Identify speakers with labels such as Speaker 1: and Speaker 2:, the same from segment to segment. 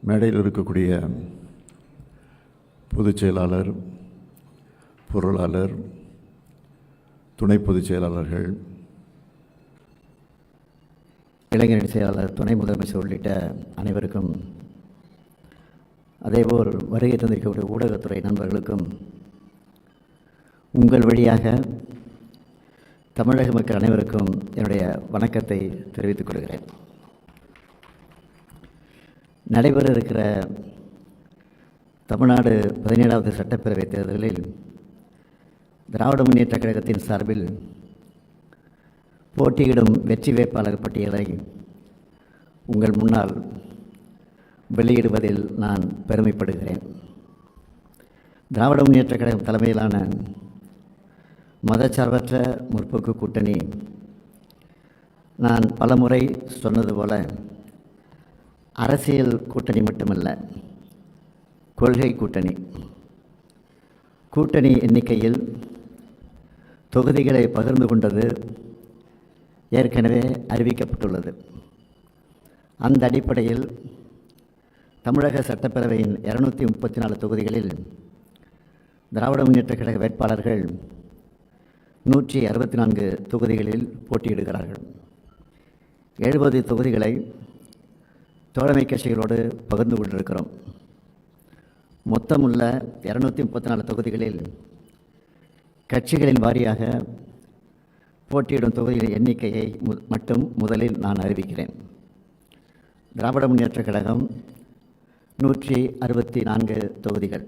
Speaker 1: மேடையில் இருக்கக்கூடிய பொதுச் செயலாளர், பொருளாளர், துணை பொதுச் செயலாளர்கள்,
Speaker 2: இளைஞரணி செயலாளர், துணை முதலமைச்சர் உள்ளிட்ட அனைவருக்கும், அதேபோல் வருகை தந்திருக்கக்கூடிய ஊடகத்துறை நண்பர்களுக்கும் உங்கள் வழியாக தமிழக மக்கள் அனைவருக்கும் என்னுடைய வணக்கத்தை தெரிவித்துக் கொள்கிறேன். நடைபெற இருக்கிற தமிழ்நாடு 17வது சட்டப்பேரவைத் தேர்தலில் திராவிட முன்னேற்றக் கழகத்தின் சார்பில் போட்டியிடும் வெற்றி வேட்பாளர் பட்டியலை உங்கள் முன்னால் வெளியிடுவதில் நான் பெருமைப்படுகிறேன். திராவிட முன்னேற்றக் கழகம் தலைமையிலான மதச்சார்பற்ற முற்போக்கு கூட்டணி, நான் பலமுறை சொன்னது போல, அரசியல் கூட்டணி மட்டுமல்ல, கொள்கை கூட்டணி. கூட்டணி எண்ணிக்கையில் தொகுதிகளை பகிர்ந்து கொண்டது ஏற்கனவே அறிவிக்கப்பட்டுள்ளது. அந்த அடிப்படையில் தமிழக சட்டப்பேரவையின் 234 தொகுதிகளில் திராவிட முன்னேற்றக் கழக வேட்பாளர்கள் 164 தொகுதிகளில் போட்டியிடுகிறார்கள். 70 தொகுதிகளை தோழமை கட்சிகளோடு பகிர்ந்து கொண்டிருக்கிறோம். மொத்தமுள்ள 234 தொகுதிகளில் கட்சிகளின் வாரியாக போட்டியிடும் தொகுதிகளின் எண்ணிக்கையை மட்டும் முதலில் நான் அறிவிக்கிறேன். திராவிட முன்னேற்றக் கழகம் 164 தொகுதிகள்,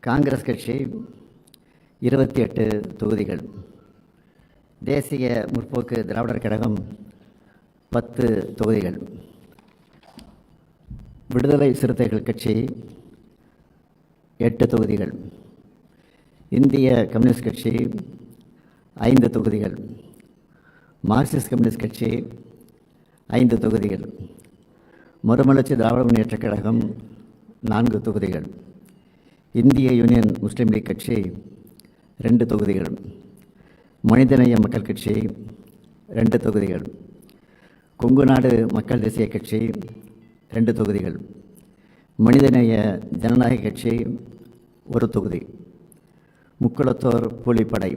Speaker 2: காங்கிரஸ் கட்சி 28 தொகுதிகள், தேசிய முற்போக்கு திராவிடர் கழகம் 10 தொகுதிகள், விடுதலை சிறுத்தைகள் கட்சி 8 தொகுதிகள், இந்திய கம்யூனிஸ்ட் கட்சி 5 தொகுதிகள், மார்க்சிஸ்ட் கம்யூனிஸ்ட் கட்சி 5 தொகுதிகள், மறுமலர்ச்சி திராவிட முன்னேற்றக் கழகம் 4 தொகுதிகள், இந்திய யூனியன் முஸ்லீம் லீக் கட்சி 2 தொகுதிகள், மனிதநேய மக்கள் கட்சி 2 தொகுதிகள், கொங்கு நாடு மக்கள் தேசிய கட்சி 2 தொகுதிகள், மனிதநேய ஜனநாயக கட்சி 1 தொகுதி, முக்குளத்தோர் கூலிப்படை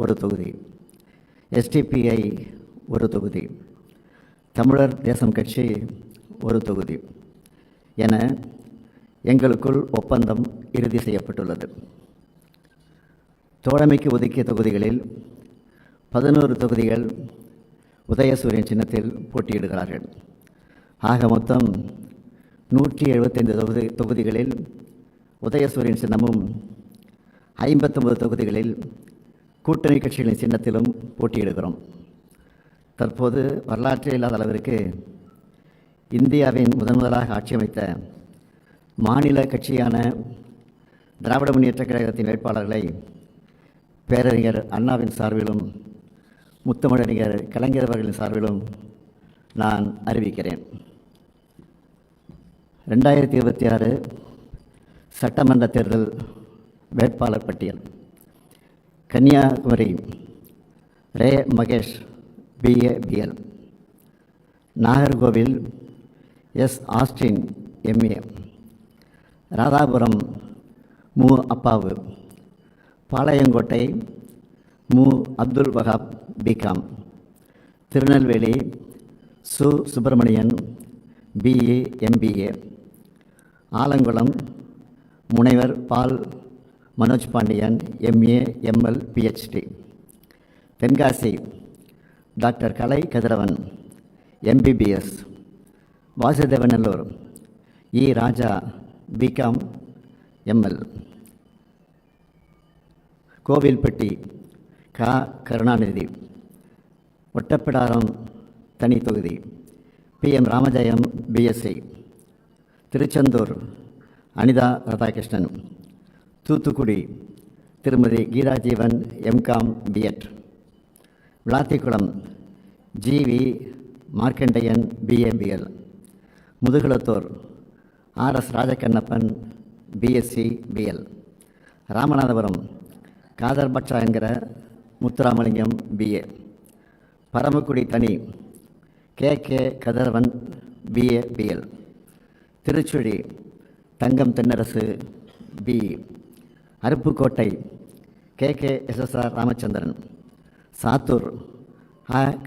Speaker 2: 1 தொகுதி, SDPI 1 தொகுதி, தமிழர் தேசம் கட்சி 1 தொகுதி என எங்களுக்குள் ஒப்பந்தம் இறுதி செய்யப்பட்டுள்ளது. தோழமைக்கு ஒதுக்கிய தொகுதிகளில் 11 தொகுதிகள் உதயசூரியன் சின்னத்தில் போட்டியிடுகிறார்கள். ஆக மொத்தம் 175 தொகுதிகளில் உதயசூரியன் சின்னமும், 59 தொகுதிகளில் கூட்டணி கட்சிகளின் சின்னத்திலும் போட்டியிடுகிறோம். தற்போது வரலாற்றில் இல்லாத அளவிற்கு இந்தியாவின் முதலாக ஆட்சி அமைத்த மாநில கட்சியான திராவிட முன்னேற்றக் கழகத்தின் வேட்பாளர்களை பேரறிஞர் அண்ணாவின் சார்பிலும் முத்தமிழறிஞர் கலைஞர் அவர்களின் சார்பிலும் நான் அறிவிக்கிறேன். 2026 சட்டமன்ற தேர்தல் வேட்பாளர் பட்டியல்: கன்னியாகுமரி ரே Mahesh BA BL, Nagercoil S Austin MA, Radhapuram மு அப்பாவு, பாளையங்கோட்டை மு அப்துல் வஹாப் BCom, திருநெல்வேலி சு சுப்பிரமணியன் BA MBA, ஆலங்குளம் முனைவர் Paul Manoj Pandian MA ML PhD, Tenkasi doctor Kalai Kathiravan MBBS, Vasudevanallur E Raja BCom ML, Kovilpatti க கருணாநிதி, ஒட்டப்பிடாரம் தனி தொகுதி PM ராமஜெயம் BSc, திருச்செந்தூர் அனிதா ராதாகிருஷ்ணன், தூத்துக்குடி திருமதி Geetha Jeevan MCom B.Ed, Vilathikulam GV Markandeyan BA BL, Mudukulathur RS Rajakannappan BSc BL, Ramanathapuram Kader பட்சா என்கிற முத்துராமலிங்கம் BA, பரமக்குடி தனி KK Kathiravan BA BL, Tiruchuli Thangam Thennarasu BE, Aruppukottai KKSSR Ramachandran, Sattur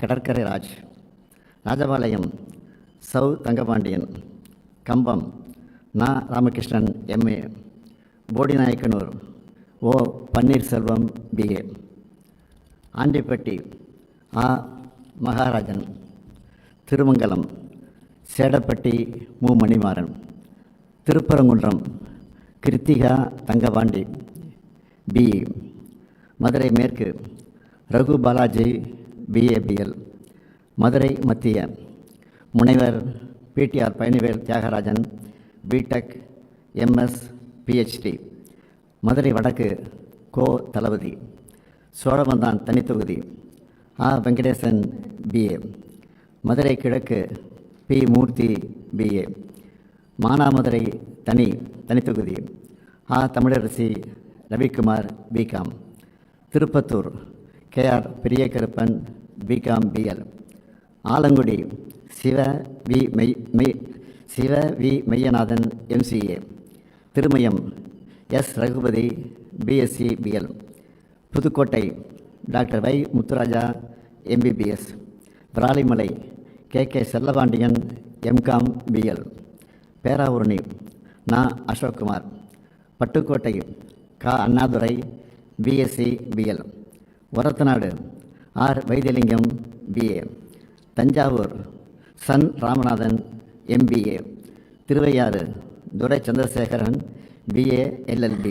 Speaker 2: Kadarkarai Raj, Rajapalayam Chhau Thangapandian, Cumbum Ramakrishnan MA, Bodinayakanur O Panneerselvam BA, Andipatti Maharajan, Thirumangalam Sedapatti Manimaran, Thiruparankundram Kiruthika Thangapandi BE, Madurai மேற்கு Raghu Balaji BABL, Madurai மத்திய முனைவர் PTR Palanivel Thiagarajan BTech MS PhD, Madurai வடக்கு கோ தளபதி, சோழவந்தான் தனித்தொகுதி வெங்கடேசன் BA, மதுரை கிழக்கு P மூர்த்தி BA, மானாமதுரை தனித்தொகுதி Tamilarasi Ravikumar BCom, Tiruppattur KR Periyakaruppan BCom BL, Alangudi Siva வி Meyyanathan MCA, Thirumayam S Ragupathi BSc BL, Pudukkottai doctor Y Muthuraja MBBS, Viralimalai KK Chellapandian MCom BL, Peravurani Ashokkumar, Pattukkottai Annadurai BSc BL, Orathanadu Vaithilingam BA, Thanjavur சன் Ramanathan MBA, Thiruvaiyaru Durai Chandrasekaran BA LLB,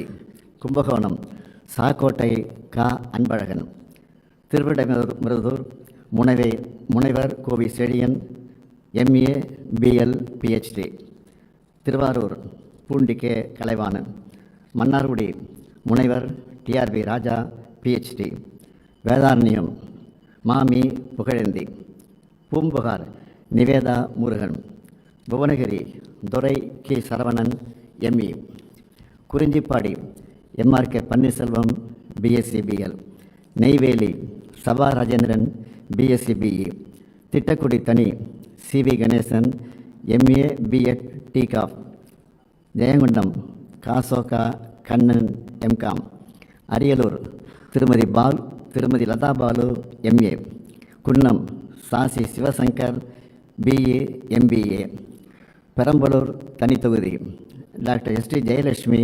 Speaker 2: Kumbakonam Sakkottai Anbazhagan, Thiruvidaimarudur முனைவர் Kovi Chezhiyan MA BL PhD, Thiruvarur Poondi Kalaivanan, Mannargudi முனைவர் TRB ராஜா PhD, Vedaranyam மாமி புகழேந்தி, பூம்புகார் நிவேதா முருகன், புவனகிரி துரை Saravanan ME, Kurinjipadi MRK Panneerselvam BSc BL, Neyveli Sabha Rajendran BSc BE, Tittakudi தனி CV Ganesan MA B.Ed TCOF, Jayankondam காசோகா Kannan MCom, Ariyalur திருமதி Latha Balu MA, Kunnam Sasi Sivasankar BA MBA, Perambalur தனித்தொகுதி doctor ST Jayalakshmi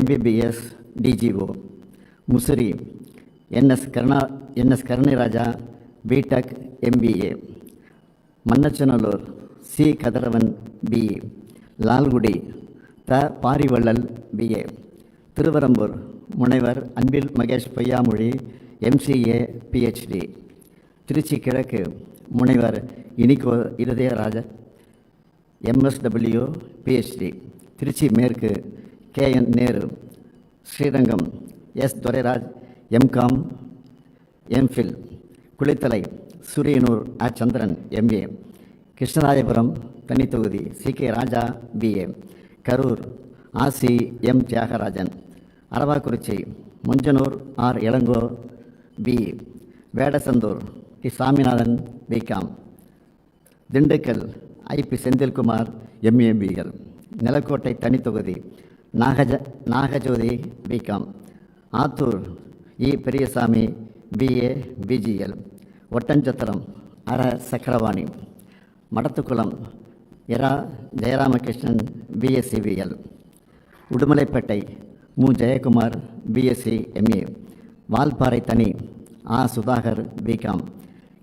Speaker 2: MBBS DGO, Musiri NS Karunairaja BTech MBA, Mannachanallur C Kathiravan BE, Lalgudi Parivallal BA, Thiruverumbur முனைவர் Anbil Mahesh Poyyamozhi MCA PhD, Trichy கிழக்கு முனைவர் Inigo இருதயராஜ MSW PhD, Trichy மேற்கு KN Nehru, Srirangam S Durairaj MCom MPhil, Kulithalai Suriyanur Chandran MA, Krishnarayapuram தனித்தொகுதி CK Raja BA, Karur RC M Thiagarajan, Aravakurichi Manjanur R Ilango BE, Vedasandur Saminathan BCom, Dindigul IP Senthilkumar MA BL, Nilakottai தனித்தொகுதி Nagajothi BCom, Attur Periyasamy BA BGL, Oddanchatram Chakravani, Madathukulam Jayaramakrishnan BSc BL, Udumalaipettai Jayakumar BSc MA, Valparai தனி Sudhakar BCom,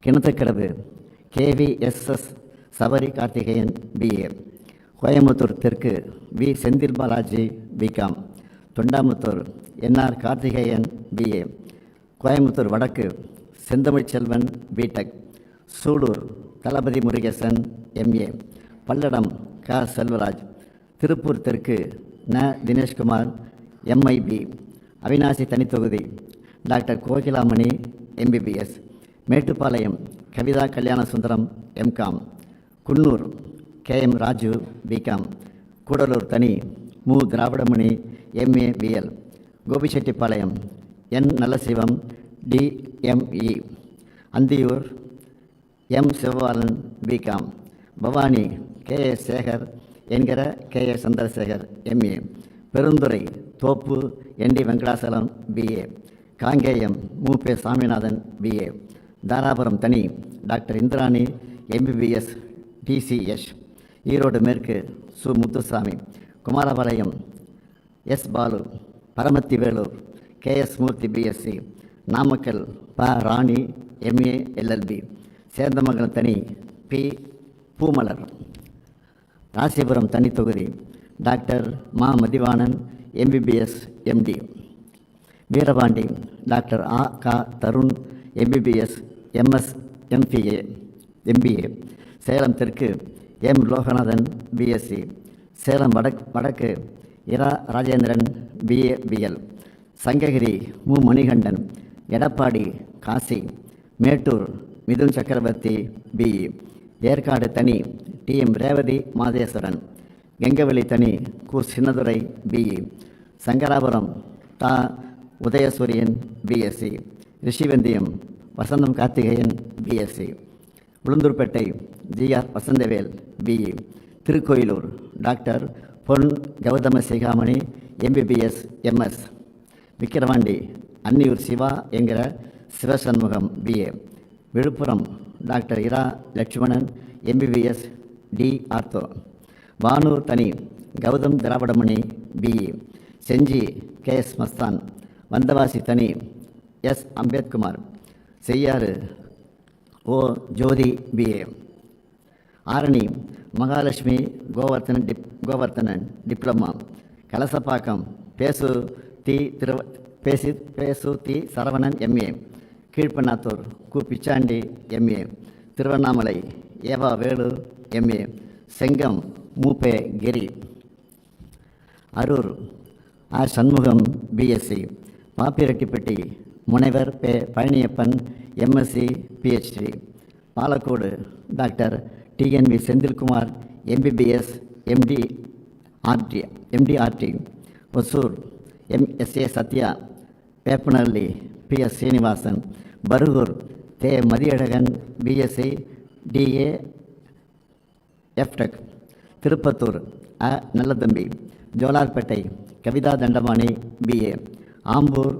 Speaker 2: Kinathukadavu KVSS Sabari Karthikeyan BA, Coimbatore தெற்கு Senthil Balaji BCom, Thondamuthur NR Karthikeyan BA, Coimbatore வடக்கு செந்தமிழ் Selvan BTech, Sulur தளபதி Murugesan MA, Palladam Selvaraj, Tiruppur தெற்கு Dineshkumar MIB, Avinashi தனித்தொகுதி doctor Kokilamani MBBS, Mettupalayam Kavitha Kalyana Sundaram MCom, Coonoor KM Raju BCom, Gudalur தனி Dravidamani MA BL, Gobichettipalayam N Nallasivam DME, Anthiyur M Sivabalan BCom, Bhavani KS Sekar என்கிற KA. Chandrasekhar MA, Perundurai தோப்பு என்.டி. Venkatachalam BA, Kangeyam மு.பே. Saminathan BA, Dharapuram தனி doctor Indrani MBBS TCS, Erode மேற்கு சு. முத்துசாமி, குமாரபாளையம் எஸ். பாலு, பரமத்தி வேலூர் கே.எஸ். மூர்த்தி பிஎஸ்சி, நாமக்கல் ப. ராணி எம்ஏ எல்எல்பி, சேந்தமங்கலம் தனி பி. பூமலர், ராசிபுரம் தனி தொகுதி டாக்டர் மா. Mathivanan MBBS MD, Veerapandi doctor ஆ. க. Tharun MBBS MS MBA, Salem தெற்கு எம். லோகநாதன் பிஎஸ்சி, சேலம் வடக்கு இரா. ராஜேந்திரன் பிஏ பிஎல், சங்ககிரி மு. மணிகண்டன், எடப்பாடி காசி, மேட்டூர் மிதுன் சக்கரவர்த்தி பிஇ, ஏற்காடு தனி டி.எம். ரேவதி மாதேஸ்வரன், கெங்கவெளி தனி கு. சின்னதுரை பிஇ, சங்கராபுரம் தா. Udhayasuriyan BSc, Rishivandiyam Vasantham Karthikeyan BSc, Ulundurpettai G R. Vasanthavel BE, Tirukkoyilur doctor Pon Gowtham Sigamani MBBS MS, Vikravandi Anniyur Siva என்கிற சிவசண்முகம் பிஏ, விழுப்புரம் டாக்டர் இரா. Lakshmanan MBBS D. Ortho, Vanur தனி கௌதம் திராவிடமணி பிஇ, செஞ்சி கே.எஸ். மஸ்தான், வந்தவாசி தனி S. Ambethkumar, Cheyyar O. Jothi BA, Arani Mahalakshmi Govardhanan diploma, Kalasapakkam பேசு தி. சரவணன் எம்ஏ, கீழ்பண்ணாத்தூர் கு. Pichandi MA, Tiruvannamalai E V Velu MA, Chengam மு.பே. கிரி, அரூர் ஆ. சண்முகம் பிஎஸ்சி, பாப்பிரெட்டிப்பட்டி முனைவர் பே. Palaniappan MSc PhD, Palacode doctor T N V. Senthilkumar MBBS MDRD, Hosur M S A. Sathya, Veppanahalli P S. Srinivasan, Bargur தே. மதியழகன் பிஎஸ்சி டிஏ எஃப்டெக், திருப்பத்தூர் அ. நல்லதம்பி, ஜோலார்பேட்டை கவிதா தண்டபாணி பிஏ, ஆம்பூர்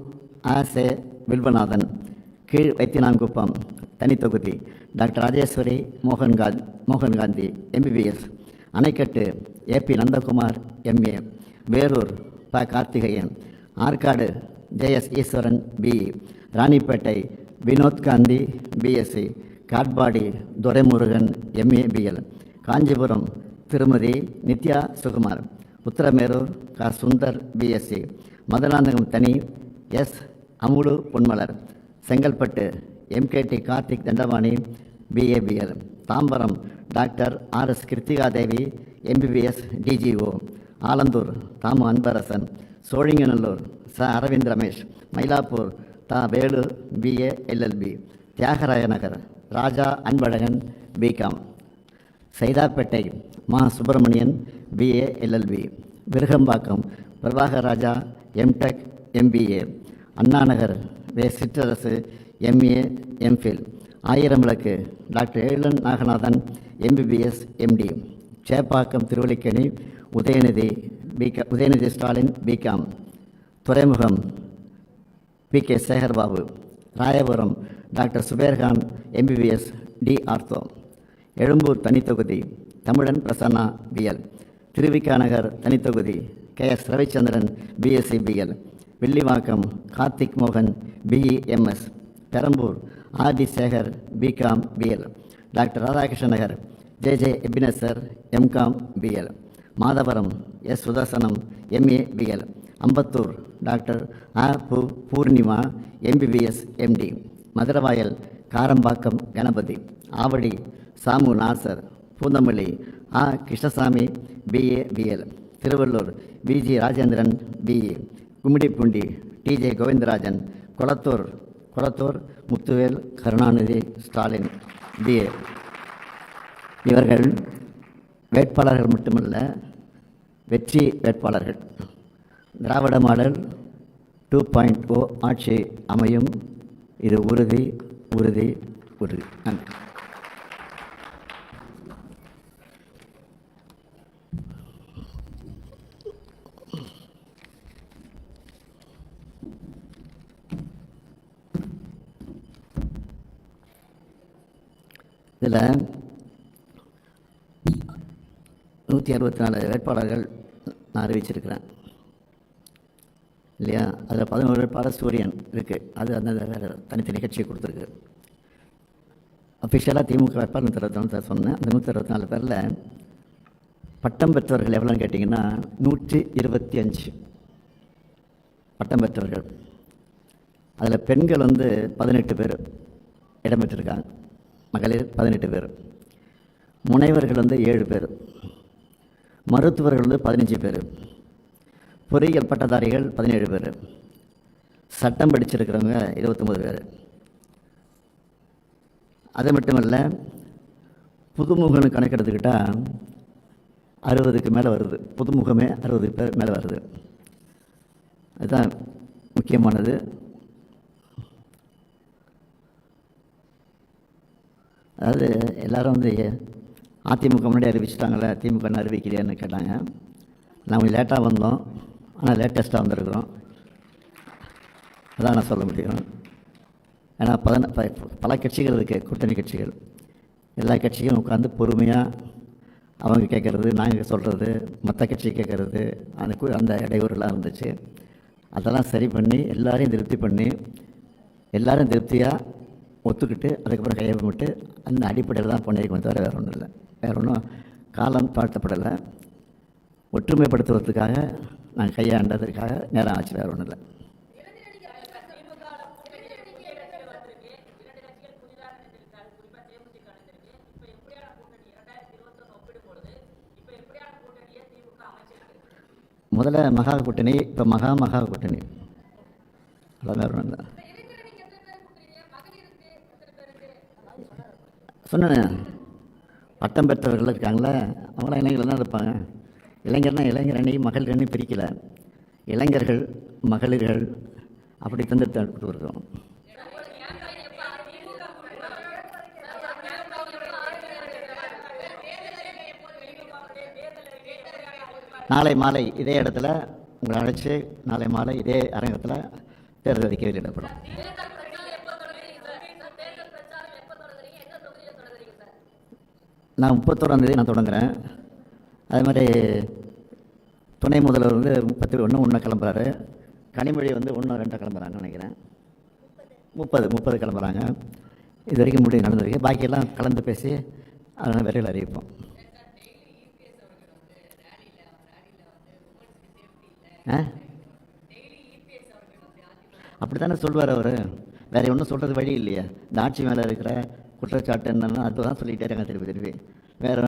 Speaker 2: அ. சே. வில்வநாதன், கீழ் வைத்தியநான்குப்பம் தனித்தொகுதி doctor Rajeswari Mohangandhi MBBS, Anaikattu A P. Nandakumar MA, Vellore ப. Karthikeyan, Arcot J S. Eswaran BE, Ranipet Vinoth Gandhi BSc, Katpadi Duraimurugan MA BL, Kanchipuram திருமதி நித்யா சுகுமார், உத்தரமேரூர் க. சுந்தர் பிஎஸ்சி, மதுராந்தகம் தனி S. Amulu Ponmalar, Chengalpattu MKT Karthik Thandapani BA BL, Tambaram doctor R S. Kiruthikadevi MBBS DGO, Alandur Thamu Anbarasan, Sholinganallur ச. அரவிந்த் ரமேஷ், மயிலாப்பூர் தா. Velu BA LLB, Thiyagaraya Nagar Raja Anbazhagan BCom, Saidapet மா. Subramanian BA LLB, Virugambakkam Prabhakar Raja MTech MBA, Annanagar வே. Chitrarasu MA MPhil, Aayiram Vilakku doctor Ezhan Naganathan MBBS MD, Chepauk Thiruvallikeni Udhayanidhi Stalin BCom, Thuraimugam P K. Sekarbabu, Royapuram doctor Subairkhan MBBS D. Ortho, Egmore தனித்தொகுதி Tamizhan Prasanna BL, Thiruvika Nagar தனித்தொகுதி K S. Ravichandran BSc BL, Villivakkam Karthik மோகன் BEMS, Perambur R D. Sekar BCom BL, doctor Radhakrishna Nagar J J. Ebenezer MCom BL, Madhavaram S. Sudarsanam MA BL, Ambattur doctor அ. Poornima MBBS MD, Maduravoyal Karambakkam Ganapathi, Avadi Samu Nasar, Poonamallee ஆ. Krishnasamy BA BL, Tiruvallur Viji Rajendran BE, Gummidipoondi TJ Govindarajan, Kolathur Muthuvel Karunanidhi Stalin BA. இவர்கள் வேட்பாளர்கள் மட்டுமல்ல, வெற்றி வேட்பாளர்கள். திராவிட மாடல் 2.0 ஆட்சி அமையும், இது உறுதி. நன்றி. அதில் 164 வேட்பாளர்கள் நான் அறிவிச்சிருக்கிறேன் இல்லையா? அதில் 11 வேட்பாளர் சூரியன் இருக்குது. அது அந்த வேறு தனித்தனி கட்சியை கொடுத்துருக்கு. அஃபிஷியலாக திமுக வேட்பாளர் 164 சொன்னேன். அந்த 164 பேரில் பட்டம் பெற்றவர்கள் எவ்வளோன்னு கேட்டிங்கன்னா 125 பட்டம் பெற்றவர்கள். அதில் பெண்கள் 18 பேர் இடம் பெற்றிருக்காங்க, மகளிர் 18 பேர். முனைவர்கள் 7 பேர், மருத்துவர்கள் 15 பேர், பொறியியல் பட்டதாரிகள் 17 பேர், சட்டம் படிச்சிருக்கிறவங்க 29 பேர். அது மட்டுமல்ல, புதுமுகன்னு கணக்கெடுத்துக்கிட்டால் 60க்கு மேலே வருது. புதுமுகமே 60 பேர் மேலே வருது. அதுதான் முக்கியமானது. அதாவது எல்லோரும் அதிமுக முன்னாடி அறிவிச்சிட்டாங்களே, திமுக அறிவிக்கலையான்னு கேட்டாங்க. நாங்கள் லேட்டாக வந்தோம், ஆனால் லேட்டஸ்ட்டாக வந்திருக்கிறோம். அதான் நான் சொல்ல முடியும். ஏன்னா பல கட்சிகள் இருக்குது, கூட்டணி கட்சிகள். எல்லா கட்சியும் உட்காந்து பொறுமையாக அவங்க கேட்குறது, நாங்கள் சொல்கிறது, மற்ற கட்சி கேட்குறது, அந்த இடையூறுலாம் இருந்துச்சு. அதெல்லாம் சரி பண்ணி எல்லாரையும் திருப்தி பண்ணி எல்லோரும் திருப்தியாக ஒத்துக்கிட்டு அதுக்கப்புறம் கையெழுத்து அந்த அடிப்படையில் தான் பண்ணியிருக்கோம். தவிர வேறு ஒன்றும் இல்லை. வேறு ஒன்றும் காலம் தாழ்த்தப்படலை. ஒற்றுமைப்படுத்துவதற்காக நாங்கள் கையாண்டதற்காக நேரம் ஆச்சு. வேறு ஒன்றும் இல்லை. முதல்ல மகா கூட்டணி, இப்போ மகா கூட்டணி. அதான் வேறு ஒன்றும் இல்லை. சொன்னேன், பட்டம் பெற்றவர்கள் இருக்காங்களே, அவங்களாம் இளைஞர்கள் தான் இருப்பாங்க. இளைஞர்னால் இளைஞர் அணி மகளிர் அணி பிரிக்கலை. இளைஞர்கள் மகளிர்கள் அப்படி தந்துட்டு வருகிறோம். நாளை மாலை இதே இடத்துல உங்களை அழைச்சி நாளை மாலை இதே அரங்கத்தில் தேர்தல் அறிக்கை வெளியிடப்படும். நான் 31ஆம் நான் தொடங்குகிறேன். அது மாதிரி துணை முதல்வர் 31 கிளம்புறாரு. கனிமொழி 1 2 கிளம்புறாங்கன்னு நினைக்கிறேன். 30 கிளம்புறாங்க. இது வரைக்கும் முடிவு நடந்திருக்கு. பாக்கியெல்லாம் கலந்து பேசி அதனால் விரைவில் அறிவிப்போம். அப்படி தானே சொல்வார் அவர். வேறு ஒன்றும் சொல்கிறது வழி இல்லையா? இந்த ஆட்சி மேலே இருக்கிற குற்றச்சாட்டு என்னென்னா அதுதான் சொல்லிகிட்டே இருக்காங்க திருப்பி. வேறு